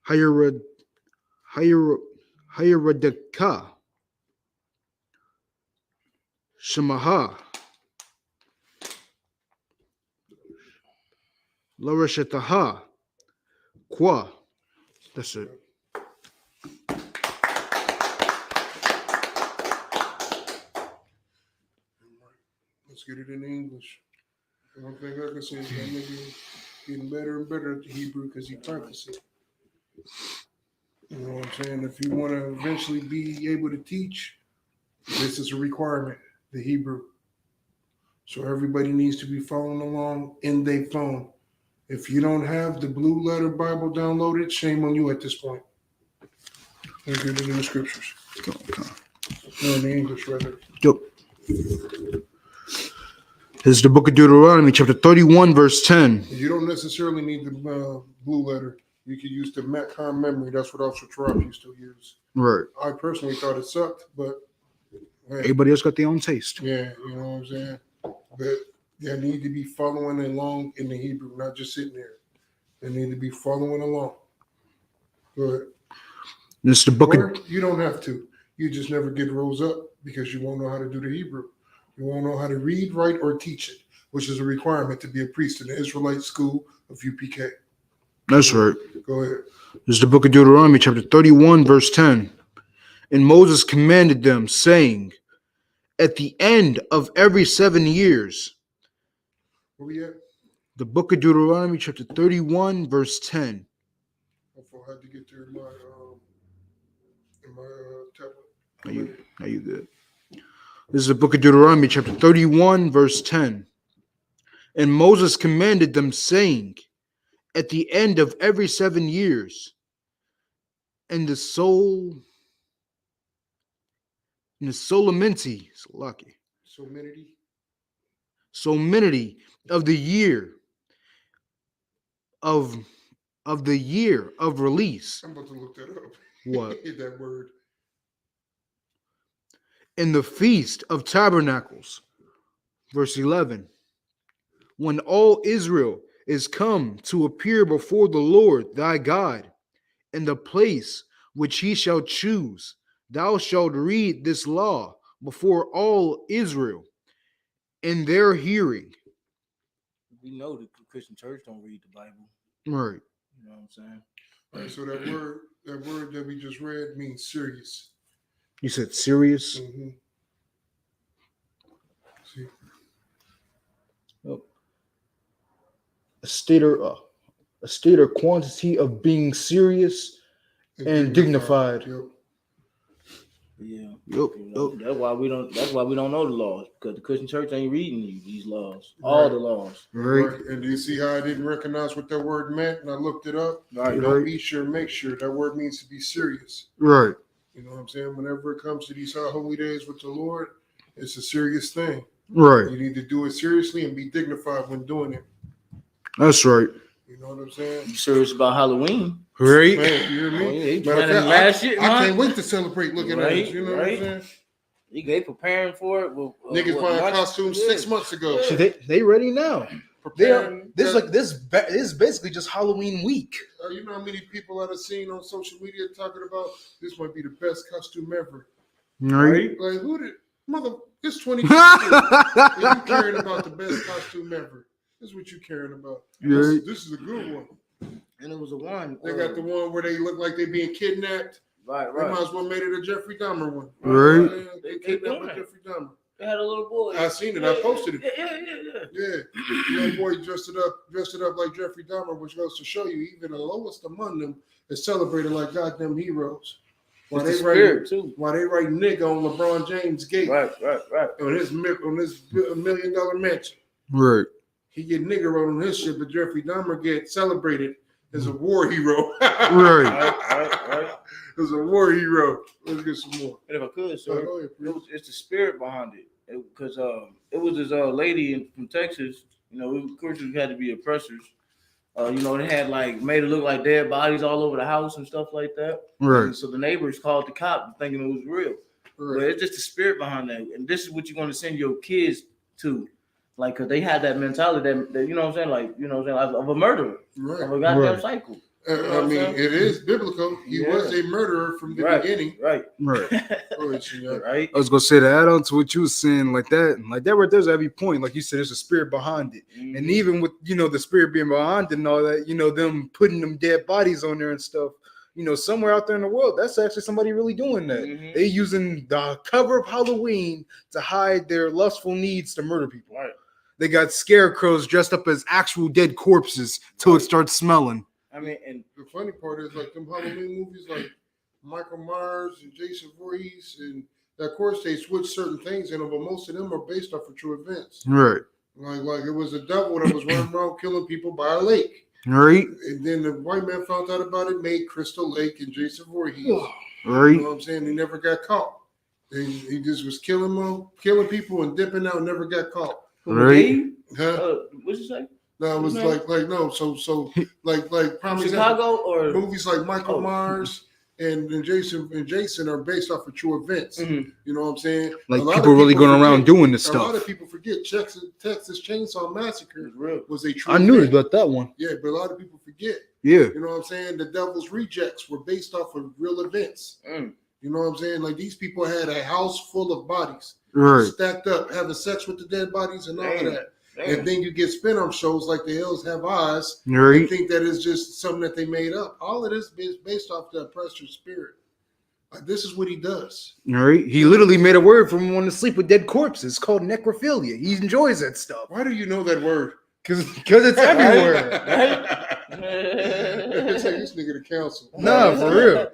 Hiradaka. Shemaha. Larashataha. Kwa. That's it. Let's get it in English. One thing I can say is that nigga getting better and better at the Hebrew because he practices it. You know what I'm saying? If you want to eventually be able to teach, this is a requirement, the Hebrew. So everybody needs to be following along in their phone. If you don't have the Blue Letter Bible downloaded, shame on you at this point. Let's get it in the scriptures. Okay. No, in the English, rather. Yep. This is the book of Deuteronomy, chapter 31, verse 10. You don't necessarily need the blue letter. You could use the Metcon memory. That's what Officer Trop used to use. Right. I personally thought it sucked, but hey, Everybody else got their own taste. yeah, you know what I'm saying? But they need to be following along in the Hebrew, not just sitting there. They need to be following along. Good. This is the book Or of you don't have to. You just never get rose up because you won't know how to do the Hebrew. You won't know how to read, write, or teach it, which is a requirement to be a priest in the Israelite school of UPK. That's right. Go ahead. This is the book of Deuteronomy, chapter 31, verse 10. And Moses commanded them, saying, at the end of every 7 years. Where we at? The book of Deuteronomy, chapter 31, verse 10. I had to get there in my tablet. Now you good. This is the book of Deuteronomy, chapter 31, verse 10. And Moses commanded them, saying, at the end of every 7 years, and the solemnity of the year of release. I'm about to look that up. What? That word. In the feast of tabernacles, verse 11. When all Israel is come to appear before the Lord thy God in the place which he shall choose, thou shalt read this law before all Israel in their hearing. We know the Christian church don't read the Bible. Right. You know what I'm saying? All right, so that word that we just read means serious. You said serious? Mm-hmm. See? Oh. A state or quantity of being serious and dignified. Yep. Yeah. Yep. That's why we don't know the laws, because the Christian church ain't reading these laws. Right. All the laws. Right. And do you see how I didn't recognize what that word meant? And I looked it up. Right. Don't be sure, make sure. That word means to be serious. Right. You know what I'm saying? Whenever it comes to these high holy days with the Lord, it's a serious thing. Right. You need to do it seriously and be dignified when doing it. That's right. You know what I'm saying? You serious about Halloween? Right. Man, you hear me? Oh, yeah, Matter of fact, I can't wait to celebrate looking at it. You know what I'm saying? They preparing for it. Niggas buying costumes 6 months ago. So they ready now. Preparing. This is basically just Halloween week. You know how many people I've seen on social media talking about this might be the best costume ever. Right. Like who did it's 2022. You caring about the best costume ever. This is what you caring about. Right. This is a good one. And it was a one. They got the one where they look like they're being kidnapped. Right. They might as well made it a Jeffrey Dahmer one. Right. They kidnapped with Jeffrey Dahmer. They had a little boy. I seen it. I posted it. Yeah. Little boy dressed it up like Jeffrey Dahmer, which goes to show you even the lowest among them is celebrated like goddamn heroes. While they write nigga on LeBron James' gate. Right. On his $1 million mansion. Right. He get nigga wrote on his shit, but Jeffrey Dahmer get celebrated as a war hero. Right. As a war hero. Let's get some more. And if I could, sir, it's the spirit behind it. Because it was this lady from Texas. You know, of course, we had to be oppressors. You know, they had made it look like dead bodies all over the house and stuff like that. Right. And so the neighbors called the cop thinking it was real. Right. But it's just the spirit behind that. And this is what you're going to send your kids to. Cause they had that mentality that you know what I'm saying, of a murderer, of a goddamn cycle. I mean, it is biblical. He was a murderer from the beginning. Right. I was gonna say to add on to what you were saying, like that right there's every point. Like you said, there's a spirit behind it. Mm-hmm. And even with the spirit being behind it and all that, them putting them dead bodies on there and stuff. Somewhere out there in the world, that's actually somebody really doing that. Mm-hmm. They using the cover of Halloween to hide their lustful needs to murder people. Right. They got scarecrows dressed up as actual dead corpses till it starts smelling. I mean, and the funny part is them Halloween movies like Michael Myers and Jason Voorhees, and of course they switch certain things in them, but most of them are based off of true events. Right. Like it was a devil that was running around killing people by a lake. Right. And then the white man found out about it, made Crystal Lake and Jason Voorhees. Right. You know what I'm saying? He never got caught. He just was killing people and dipping out, never got caught. Right. Huh? What'd you say? No, it was like no. So like prime example, Chicago or movies like Michael Myers and Jason are based off of true events. Mhm. You know what I'm saying? Like A lot people of really going around forget- doing this A lot stuff. of people forget Texas Chainsaw Massacre was a true I knew event. about that one. Yeah, but a lot of people forget. Yeah. You know what I'm saying? The Devil's Rejects were based off of real events. You know what I'm saying? Like these people had a house full of bodies stacked up, having sex with the dead bodies and all of that. And then you get spin-off shows like The Hills Have Eyes. Right. You think that is just something that they made up. All of this is based off the oppressor's spirit. Like this is what he does. Right. He literally made a word for him wanting to sleep with dead corpses. It's called necrophilia. He enjoys that stuff. Why do you know that word? Because it's everywhere. It's like this nigga to counsel. Nah, for real.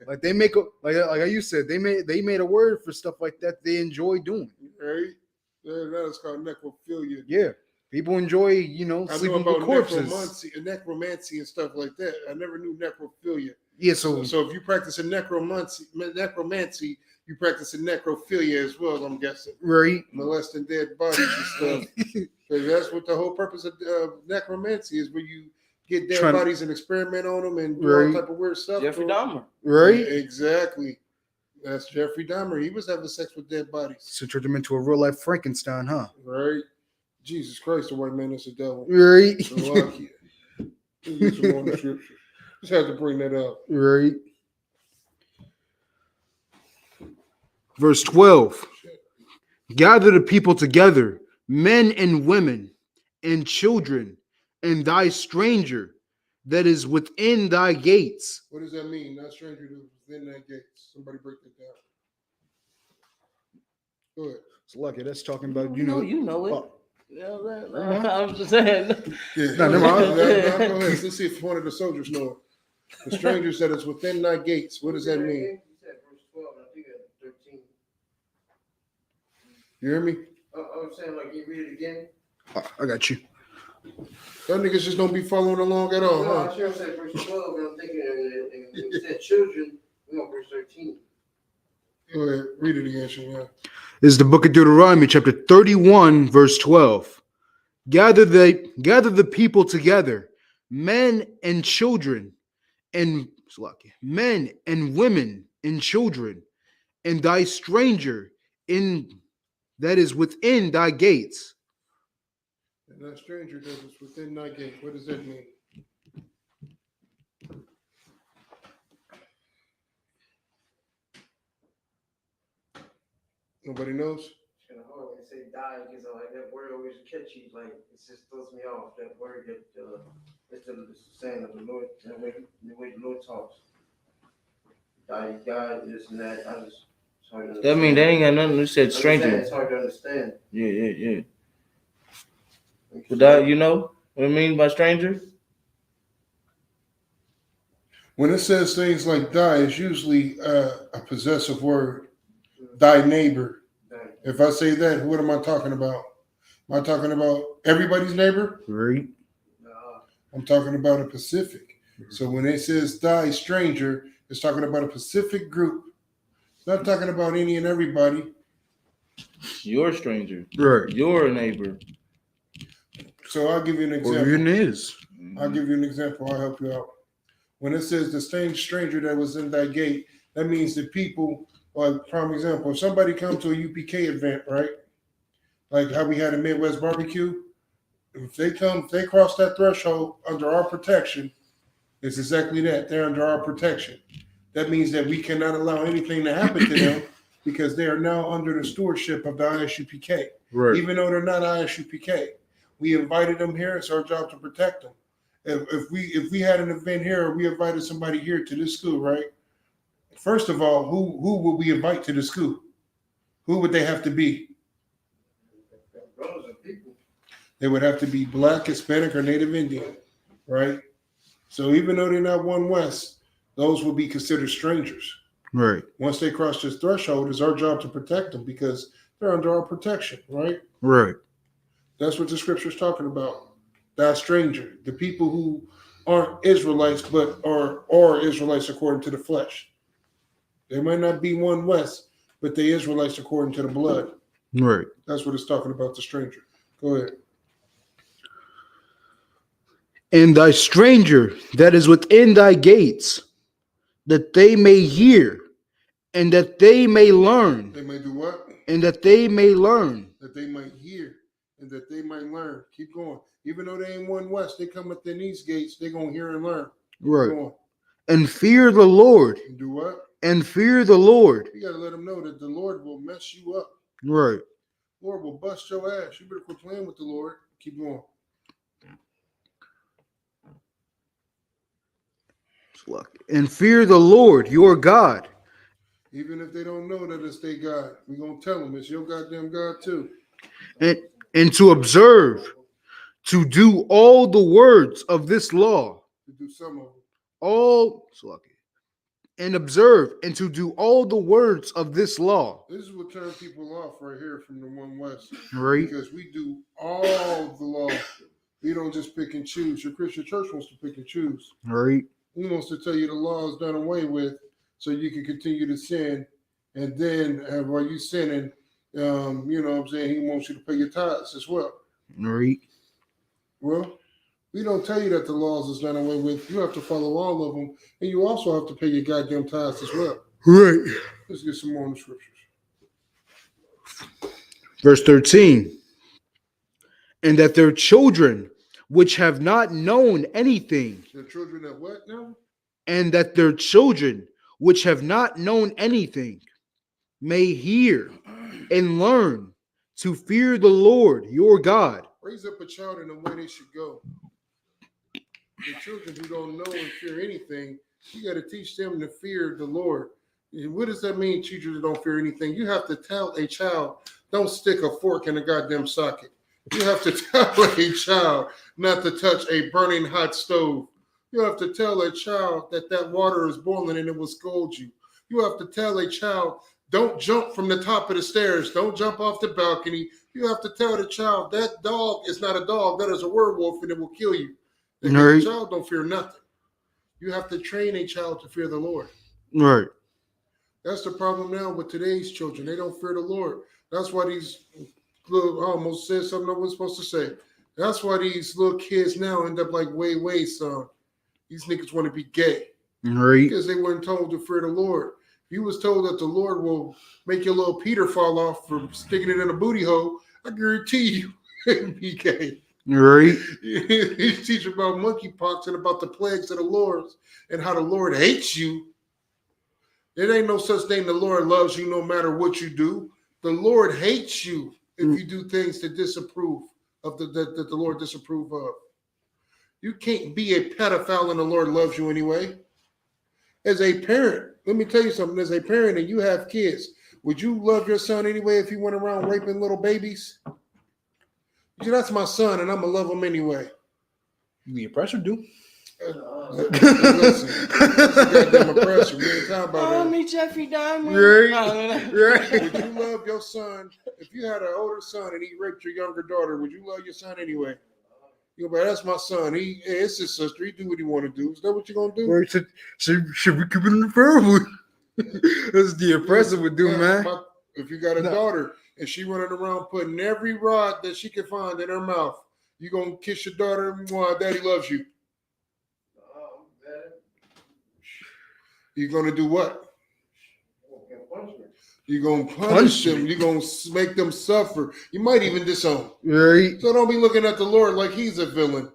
Like they make like you said, they made a word for stuff like that they enjoy doing. Right? That is called necrophilia. Yeah. People enjoy, I know sleeping about with corpses. necromancy and stuff like that. I never knew necrophilia. Yeah, So if you practice a necromancy, you practice a necrophilia as well, I'm guessing. Right. Molesting dead bodies and stuff. So that's what the whole purpose of necromancy is, where you get dead bodies and experiment on them and do all type of weird stuff. Jeffrey Dahmer. Right. Yeah, exactly. That's Jeffrey Dahmer. He was having sex with dead bodies. So turned him into a real life Frankenstein, huh? Right. Jesus Christ, the white man is the devil. Right. Get some more scripture. Just had to bring that up. Right. Verse 12. Gather the people together, men and women, and children, and thy stranger that is within thy gates. What does that mean? That stranger that was within thy gates. Somebody break that down. Go ahead. It's lucky. That's talking about, You know it. Oh. I'm just saying. Yeah. No, never mind. Go ahead. Let's see if one of the soldiers know it. The strangers that is within thy gates. What does that mean? Verse 12, I think that's 13. You hear me? I'm saying, like, you read it again? I got you. Y'all niggas just don't be following along at all, No, huh? I sure said verse 12, and I'm thinking, and it said children, we want verse 13. Go ahead. Read it again, Shania. This is the book of Deuteronomy, chapter 31, verse 12. Gather the people together, men and children, and men and women and children, and thy stranger that is within thy gates. And that stranger that is within thy gate. What does that mean? Nobody knows? It's kind of hard when they say die, because like that word always catchy, like it just throws me off. That word that it's the saying of the Lord, the way the Lord talks. Die, God, this and that. I just That mean they ain't got nothing. You said stranger. It's hard to understand. Yeah. But that, you know what I mean by stranger? When it says things like die, it's usually a possessive word. Thy neighbor. If I say that, what am I talking about? Am I talking about everybody's neighbor? Right. I'm talking about a Pacific. So when it says thy stranger, it's talking about a Pacific group. It's not talking about any and everybody. Your stranger. Right. Your neighbor. So I'll give you an example. Or even is. I'll give you an example. I'll help you out. When it says the strange stranger that was in thy gate, that means the people, like, prime example, if somebody comes to a UPK event, right? Like how we had a Midwest barbecue, if they cross that threshold under our protection, it's exactly that. They're under our protection. That means that we cannot allow anything to happen to them because they are now under the stewardship of the ISUPK. Right. Even though they're not ISUPK. We invited them here. It's our job to protect them. If we had an event here, or we invited somebody here to this school, right? First of all, who would we invite to the school? Who would they have to be? They would have to be Black, Hispanic, or Native Indian, right? So even though they're not One West, those will be considered strangers. Right. Once they cross this threshold, it's our job to protect them because they're under our protection, right? Right. That's what the scripture is talking about. That stranger, the people who aren't Israelites, but are Israelites according to the flesh. They might not be One West, but they Israelites according to the blood. Right. That's what it's talking about, the stranger. Go ahead. And thy stranger that is within thy gates, that they may hear, and that they may learn. They may do what? And that they may learn. That they might hear, and that they might learn. Keep going. Even though they ain't one west, they come within these gates, they're going to hear and learn. Keep right. going. And fear the Lord. And do what? And fear the Lord. You got to let them know that the Lord will mess you up. Right. Lord will bust your ass. You better quit playing with the Lord. Keep going. And fear the Lord, your God. Even if they don't know that it's their God, we're going to tell them it's your goddamn God too. And to observe, to do all the words of this law. To do some of them. And observe, and to do all the words of this law. This is what turns people off right here from the One West. Right. Because we do all the law. We don't just pick and choose. Your Christian church wants to pick and choose. Right. He wants to tell you the law is done away with so you can continue to sin. And then while you sinning, you know what I'm saying, he wants you to pay your tithes as well. Right. Well, we don't tell you that the laws is done away with. You have to follow all of them. And you also have to pay your goddamn tithes as well. Right. Let's get some more in the scriptures. Verse 13. And that their children, which have not known anything. Their children that what now? And that their children, which have not known anything, may hear and learn to fear the Lord your God. Raise up a child in the way they should go. The children who don't know and fear anything, you got to teach them to fear the Lord. What does that mean, teachers that don't fear anything? You have to tell a child, don't stick a fork in a goddamn socket. You have to tell a child not to touch a burning hot stove. You have to tell a child that water is boiling and it will scald you. You have to tell a child, don't jump from the top of the stairs. Don't jump off the balcony. You have to tell the child that dog is not a dog. That is a werewolf and it will kill you. The child don't fear nothing. You have to train a child to fear the Lord. Right. That's the problem now with today's children. They don't fear the Lord. That's why these little, I almost said something I wasn't supposed to say. That's why these little kids now end up like way, son. These niggas want to be gay. Right. Because they weren't told to fear the Lord. If you was told that the Lord will make your little Peter fall off for sticking it in a booty hole, I guarantee you it'd be gay. Right. You teach about monkeypox and about the plagues of the Lord and how the Lord hates you. There ain't no such thing. The Lord loves you no matter what you do. The Lord hates you if you do things that disapprove of that the Lord disapprove of. You can't be a pedophile and the Lord loves you anyway. As a parent, let me tell you something. As a parent and you have kids, would you love your son anyway if he went around raping little babies? That's my son, and I'm going to love him anyway. The oppressor do. Listen, that's a goddamn oppressor. We ain't talking about that. Jeffrey Dahmer. Right. Would you love your son if you had an older son and he raped your younger daughter? Would you love your son anyway? You go, that's my son. It's his sister. He do what he want to do. Is that what you're gonna do? Right. Should we keep it in the family? That's the oppressor would do, man. If you got a daughter and she running around putting every rod that she can find in her mouth, you gonna kiss your daughter while daddy loves you? You're gonna do what? You're gonna punish them. You're gonna make them suffer. You might even disown. Right. So don't be looking at the Lord like he's a villain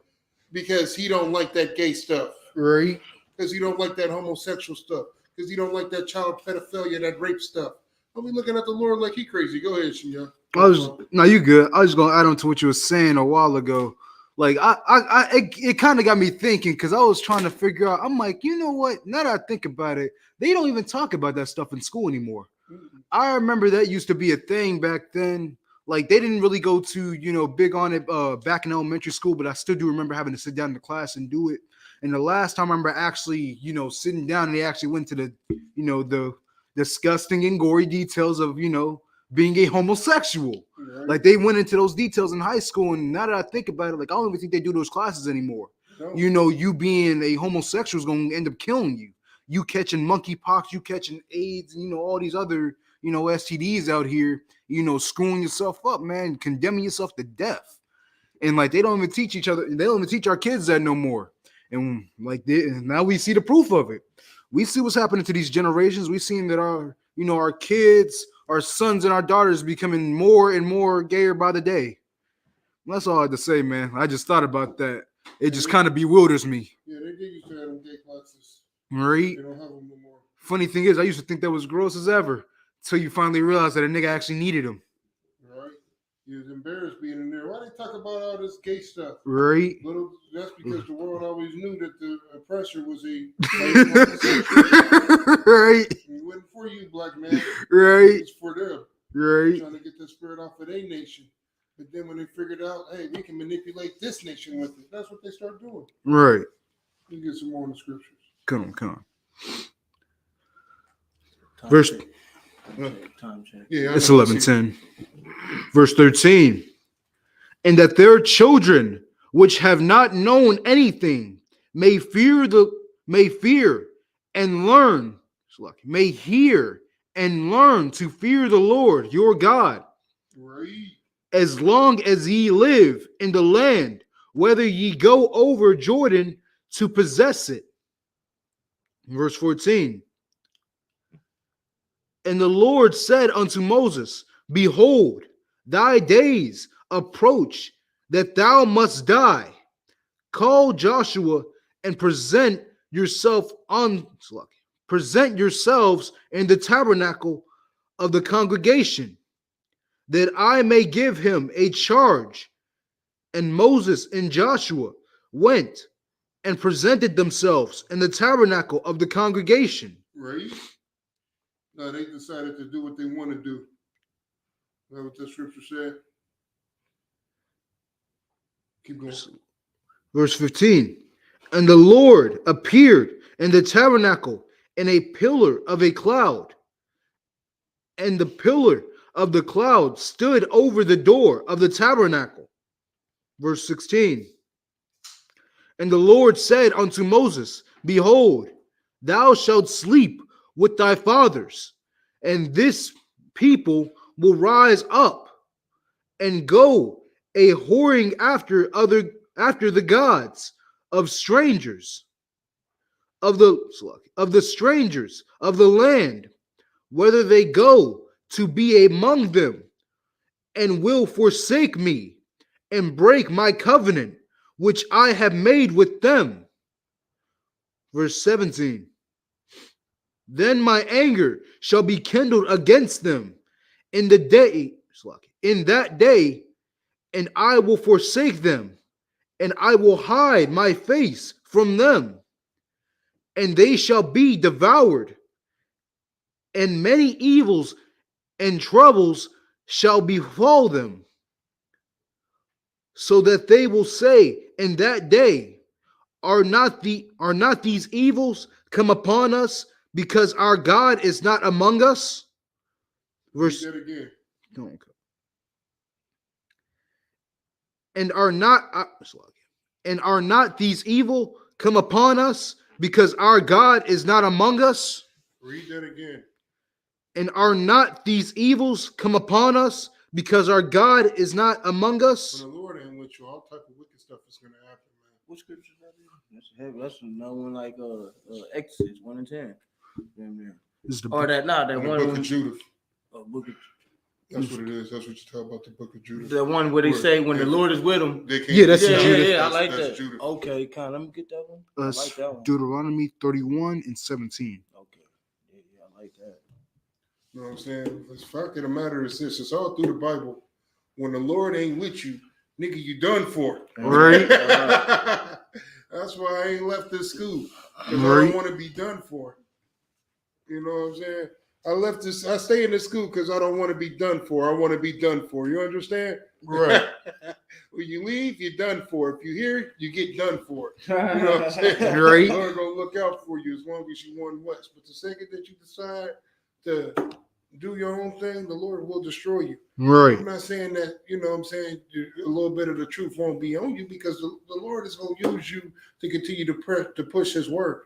because he don't like that gay stuff. Right. Because he don't like that homosexual stuff. Because he don't like that child pedophilia, that rape stuff. Don't be looking at the Lord like he crazy. Go ahead, Shinya. No, you good. I was gonna add on to what you were saying a while ago. Like it kind of got me thinking because I was trying to figure out. I'm like, you know what? Now that I think about it, they don't even talk about that stuff in school anymore. I remember that used to be a thing back then. Like they didn't really go to big on it back in elementary school, but I still do remember having to sit down in the class and do it. And the last time I remember actually sitting down and they actually went to the disgusting and gory details of being a homosexual. Right. Like they went into those details in high school, and now that I think about it, like I don't even think they do those classes anymore. No. You being a homosexual is going to end up killing you. You catching monkeypox, you catching AIDS, and all these other STDs out here, screwing yourself up, man, condemning yourself to death. And like they don't even teach each other, they don't even teach our kids that no more. And like now we see the proof of it. We see what's happening to these generations. We've seen that our kids, our sons and our daughters becoming more and more gayer by the day. That's all I had to say, man. I just thought about that. It just kind of bewilders me. Yeah, they did used to have them gay classes. Right? They don't have them no more. Funny thing is, I used to think that was gross as ever until you finally realize that a nigga actually needed them. Right? You was embarrassed being in there. Why they talk about all this gay stuff? Right? That's because the world always knew that the oppressor was a right? It wasn't for you, black man. Right? It's for them. Right? Trying to get the spirit off of their nation. But then when they figured out, hey, we can manipulate this nation with it, that's what they start doing. Right. You get some more in the scriptures. Come on. Verse. Time check. Yeah, it's 11:10. Verse 13. And that their children, which have not known anything, may hear and learn to fear the Lord your God. Right. As long as ye live in the land, whether ye go over Jordan to possess it. Verse 14. And the Lord said unto Moses, behold, thy days approach that thou must die. Call Joshua and present yourselves in the tabernacle of the congregation, that I may give him a charge. And Moses and Joshua went and presented themselves in the tabernacle of the congregation. Right. Now they decided to do what they want to do. Is that what the scripture said? Keep going. Verse 15. And the Lord appeared in the tabernacle in a pillar of a cloud. And the pillar of the cloud stood over the door of the tabernacle. Verse 16. And the Lord said unto Moses, behold, thou shalt sleep with thy fathers, and this people will rise up and go a whoring after the gods of strangers, of the strangers of the land, whether they go to be among them, and will forsake me and break my covenant which I have made with them. Verse 17. Then my anger shall be kindled against them in that day, and I will forsake them, and I will hide my face from them, and they shall be devoured, and many evils and troubles shall befall them, so that they will say in that day, are not these evils come upon us, because our God is not among us? Verse again. And are not these evil come upon us, because our God is not among us? Read that again. And are not these evils come upon us, because our God is not among us? When the Lord ain't with you, all type of wicked stuff is going to happen, man. What scripture is that? That's heavy. That's another one like Exodus 1 and 10. Or that one. Book of Judith. Book of, that's what it is. That's what you talk about, the book of Judith. The one where they say when the Lord is with them. Yeah, that's Judith. Yeah, I like that. Judith. Okay, let me get that one. I like that one. Deuteronomy 31 and 17. Okay. Yeah, I like that. You know what I'm saying? The fact of the matter is this: it's all through the Bible. When the Lord ain't with you, nigga, you done for. Right. That's why I ain't left this school. Because I don't want to be done for. You know what I'm saying? I stay in this school because I don't want to be done for. I want to be done for. You understand? Right. When you leave, you're done for. If you're here, you get done for. You know what I'm saying? Right. The Lord gonna look out for you as long as you want west. But the second that you decide to do your own thing, the Lord will destroy you. Right. I'm not saying that, you know what I'm saying, a little bit of the truth won't be on you, because the Lord is going to use you to continue to push his word.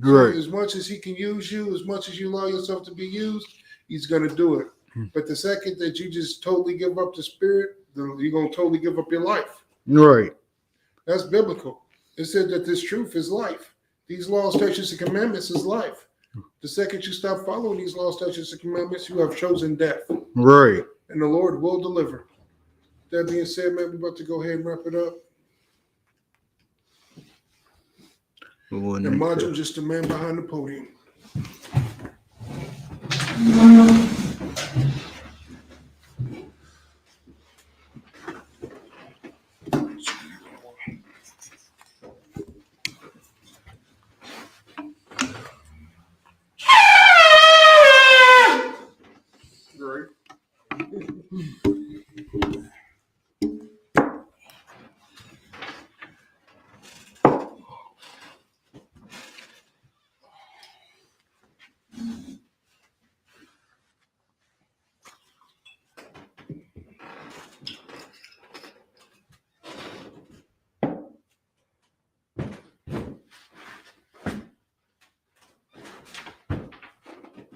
Right. So as much as he can use you, as much as you allow yourself to be used, He's going to do it. But the second that you just totally give up the spirit, then you're going to totally give up your life. Right. That's biblical. It said that this truth is life. These laws, statutes, and commandments is life. The second you stop following these laws, statutes, and commandments, you have chosen death. Right. And the Lord will deliver. That being said, man, we're about to go ahead and wrap it up. And Module just the man behind the podium. Great.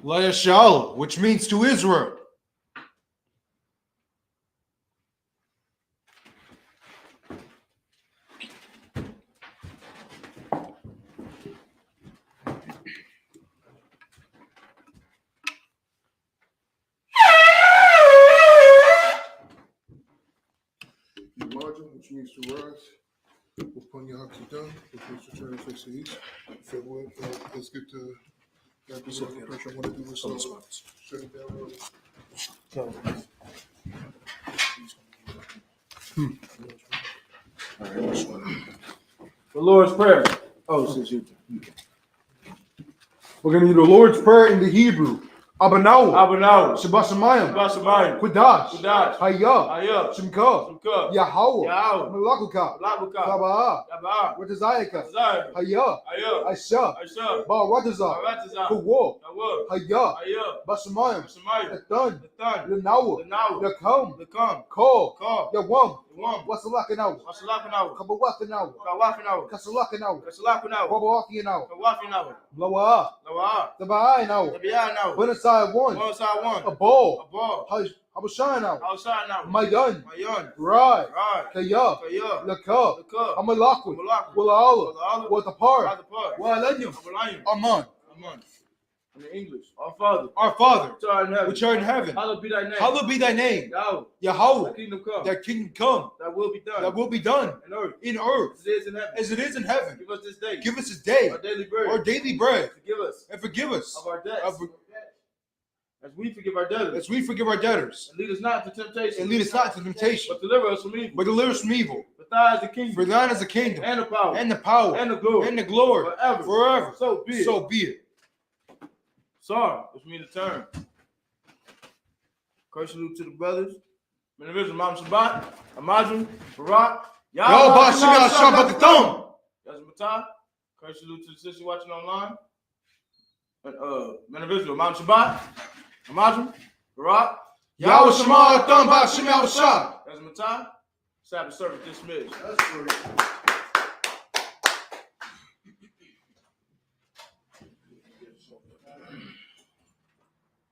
Layashal, which means to Israel. Module, which means to rise. Upon your hearts are done, which means to turn and face the east. February, let's get to that pressure. I want to do this. Shut it down. The Lord's Prayer. Oh, since you. We're going to do the Lord's Prayer in the Hebrew. Abanaw. Shabbat Shemayim. Kudash. Hayah. Shemka. Yahweh. Malakuka. Sabah. Watazayaka. Hayah. Aisha. Ba Watazah. Kuwa. Hayah. Bashamayim. Ethan. Lenawa. Lekam. Call. Yawam. Wasalakanaw. Kabawakanaw. Kasalakanaw. Kabawakanaw. Lawa. Tabainaw. One side one. A ball. Habashanaw. Mayan. Right. Kaya. Laka. Amalakwa. Walala. Watapar. Walanyum. Aman. In English, our Father, which art in heaven, hallowed be thy name. Hallowed be thy name. Yahweh. Yahweh. Thy kingdom come. Thy will be done. That will be done in earth. As it is in heaven. Give us this day. Give us this day our daily bread. Forgive us of our debts. As we forgive our debtors. And lead us not into temptation. But deliver us from evil. For thine is the kingdom. And the power. And the glory. Forever. So be it. Sorry, which means to turn. Curse salute to the brothers. Individual Mom Shabbat, Amajim, Barak, Yahweh, Shabbat the Thumb. That's Matah. Curse salute to the sister watching online. Individual Mom Shabbat, Amajim, Barak, Yahweh, Shabbat the Thumb, Bashim Yahweh. That's Matah. Sabbath service dismissed. That's great.